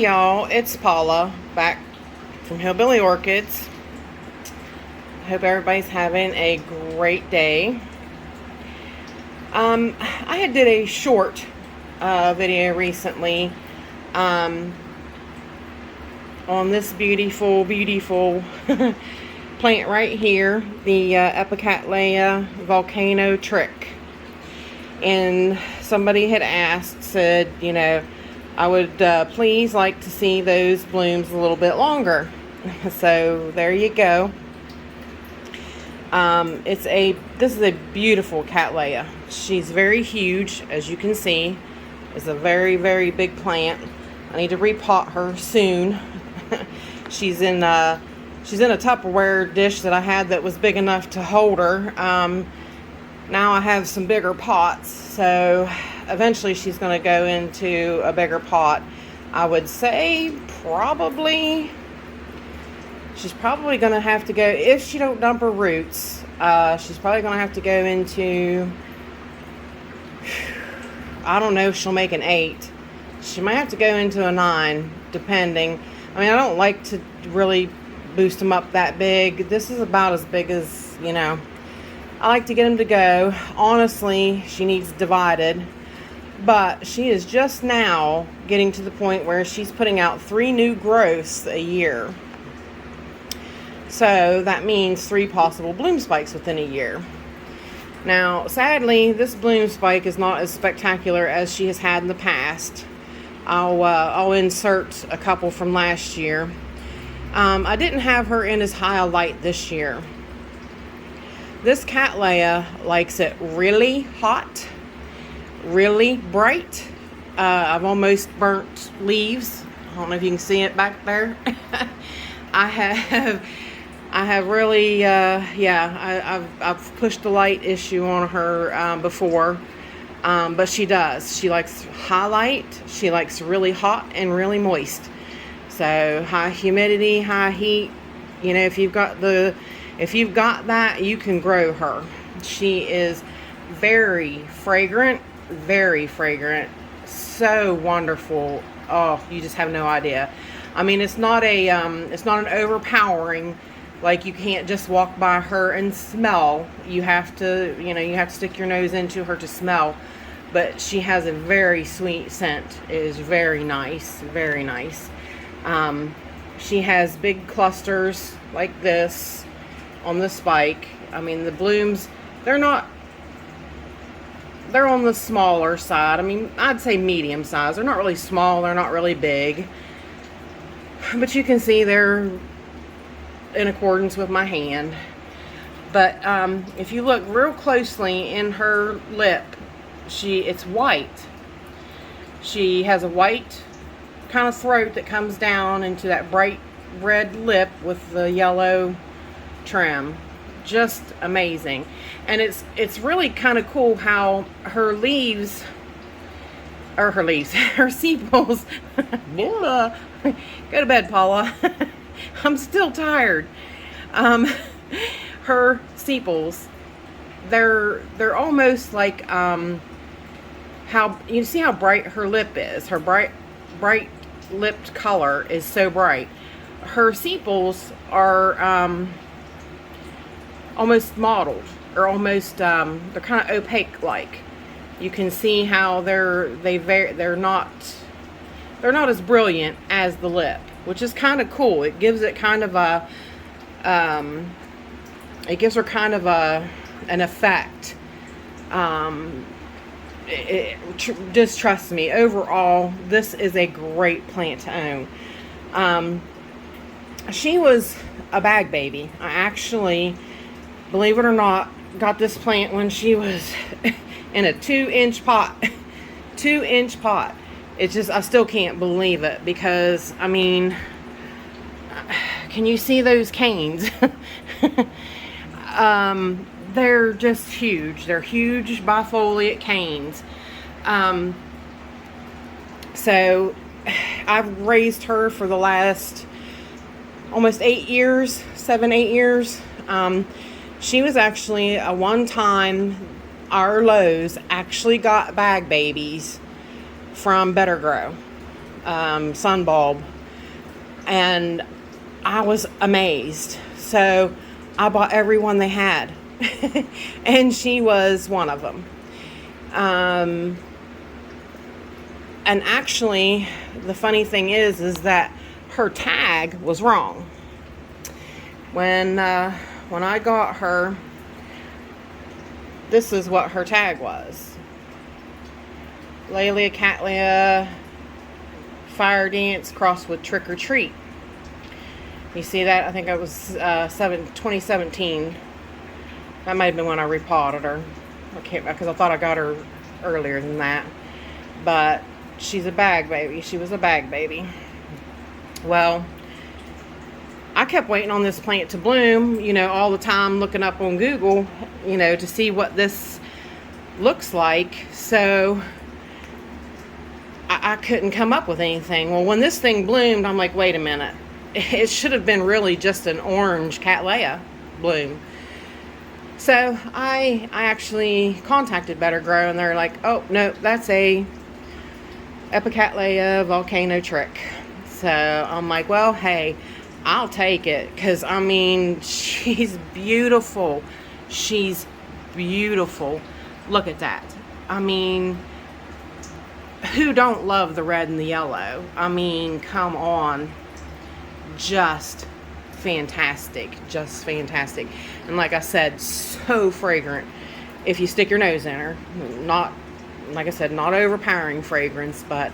Hey y'all, it's Paula back from Hillbilly Orchids. I hope everybody's having a great day. I had did a short video recently on this beautiful plant right here, the Eplc Volcano Trick. And somebody had said, you know, I would please like to see those blooms a little bit longer. So there you go. This is a beautiful Cattleya. She's very huge, as you can see. It's a very big plant. I need to repot her soon. she's in a Tupperware dish that I had that was big enough to hold her. Now I have some bigger pots, so eventually she's going to go into a bigger pot. I would say she's probably going to have to go, if she don't dump her roots, she's probably going to have to go into, I don't know if she'll make an 8. She might have to go into a 9, depending. I mean, I don't like to really boost them up that big. This is about as big as, you know, I like to get them to go. Honestly, she needs divided. But she is just now getting to the point where she's putting out 3 new growths a year. So that means 3 possible bloom spikes within a year. Now, sadly, this bloom spike is not as spectacular as she has had in the past. I'll insert a couple from last year. I didn't have her in as high a light this year. This Cattleya likes it really hot, really bright. I've almost burnt leaves. I don't know if you can see it back there. I have really, I've pushed the light issue on her before, but she does. She likes high light. She likes really hot and really moist. So high humidity, high heat. You know, if you've got that, you can grow her. She is very fragrant, so wonderful. Oh, you just have no idea. I mean, it's not an overpowering, like you can't just walk by her and smell. You have to, you know, you have to stick your nose into her to smell. But she has a very sweet scent. It is very nice, very nice. She has big clusters like this on the spike. I mean, the blooms, they're on the smaller side. I mean, I'd say medium size. They're not really small, they're not really big. But you can see they're in accordance with my hand. But if you look real closely in her lip, it's white. She has a white kind of throat that comes down into that bright red lip with the yellow trim. Just amazing. And it's really kind of cool how her sepals go to bed, Paula. I'm still tired. Her sepals, they're almost like how you see how bright her lip is. Her bright lipped color is so bright. Her sepals are almost mottled, or almost they're kind of opaque like. You can see how they're not as brilliant as the lip, which is kind of cool. It gives it kind of a an effect. Just trust me, overall this is a great plant to own. She was a bag baby. I actually, believe it or not, got this plant when she was in a 2-inch pot. 2-inch pot. It's just, I still can't believe it, because I mean, can you see those canes? They're just huge. They're huge bifoliate canes. So I've raised her for the last almost 8 years, 7-8 years. She was actually a one-time, our Lowe's actually got bag babies from Better Grow. sun bulb, and I was amazed. So I bought every one they had, and she was one of them. And actually, the funny thing is that her tag was wrong. When I got her, this is what her tag was: Laelia Cattleya Fire Dance crossed with Trick or Treat. You see that? I think it was 2017. That might have been when I repotted her. I can't, because I thought I got her earlier than that. But she's a bag baby. She was a bag baby. Well, I kept waiting on this plant to bloom, you know, all the time, looking up on Google, you know, to see what this looks like. So I couldn't come up with anything. Well, when this thing bloomed, I'm like, wait a minute. It should have been really just an orange Cattleya bloom. So I actually contacted Better Grow, and they're like, oh, no, that's a Eplc Volcano Trick. So I'm like, well, hey, I'll take it, because, I mean, she's beautiful. She's beautiful. Look at that. I mean, who don't love the red and the yellow? I mean, come on. Just fantastic. Just fantastic. And like I said, so fragrant if you stick your nose in her. Not, like I said, not overpowering fragrance, but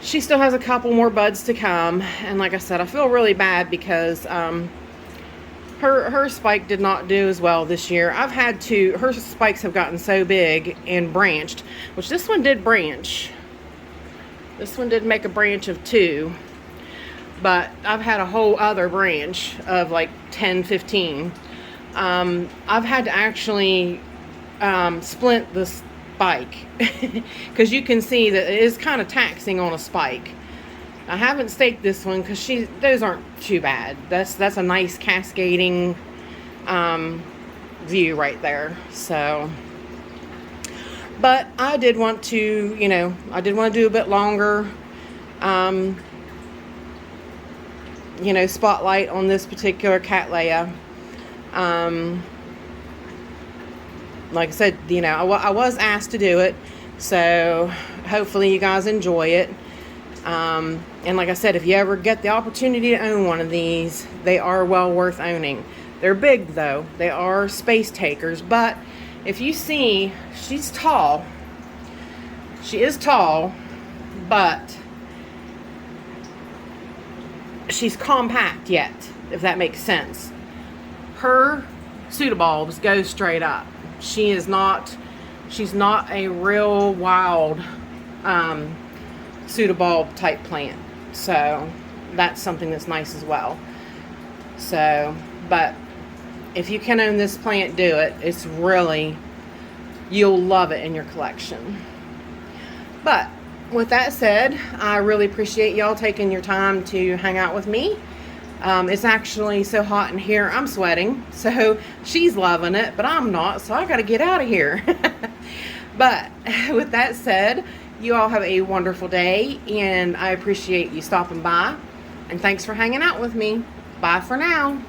she still has a couple more buds to come. And like I said, I feel really bad because her spike did not do as well this year. Her spikes have gotten so big and branched, which this one did branch. This one did make a branch of 2. But I've had a whole other branch of like 10, 15. I've had to actually splint the spike because you can see that it is kind of taxing on a spike. I haven't staked this one because those aren't too bad. That's a nice cascading view right there. So, but I did want to, you know, do a bit longer. You know, spotlight on this particular Cattleya. Like I said, you know, I was asked to do it, so hopefully you guys enjoy it. And like I said, if you ever get the opportunity to own one of these, they are well worth owning. They're big though. They are space takers, but if you see, she's tall. She is tall, but she's compact yet, if that makes sense. Her pseudobulbs go straight up. She's not a real wild pseudobulb type plant. So that's something that's nice as well. So, but if you can own this plant, do it. It's really, you'll love it in your collection. But with that said, I really appreciate y'all taking your time to hang out with me. It's actually so hot in here, I'm sweating. So she's loving it, but I'm not, so I gotta get out of here. But with that said, you all have a wonderful day, and I appreciate you stopping by. And thanks for hanging out with me. Bye for now.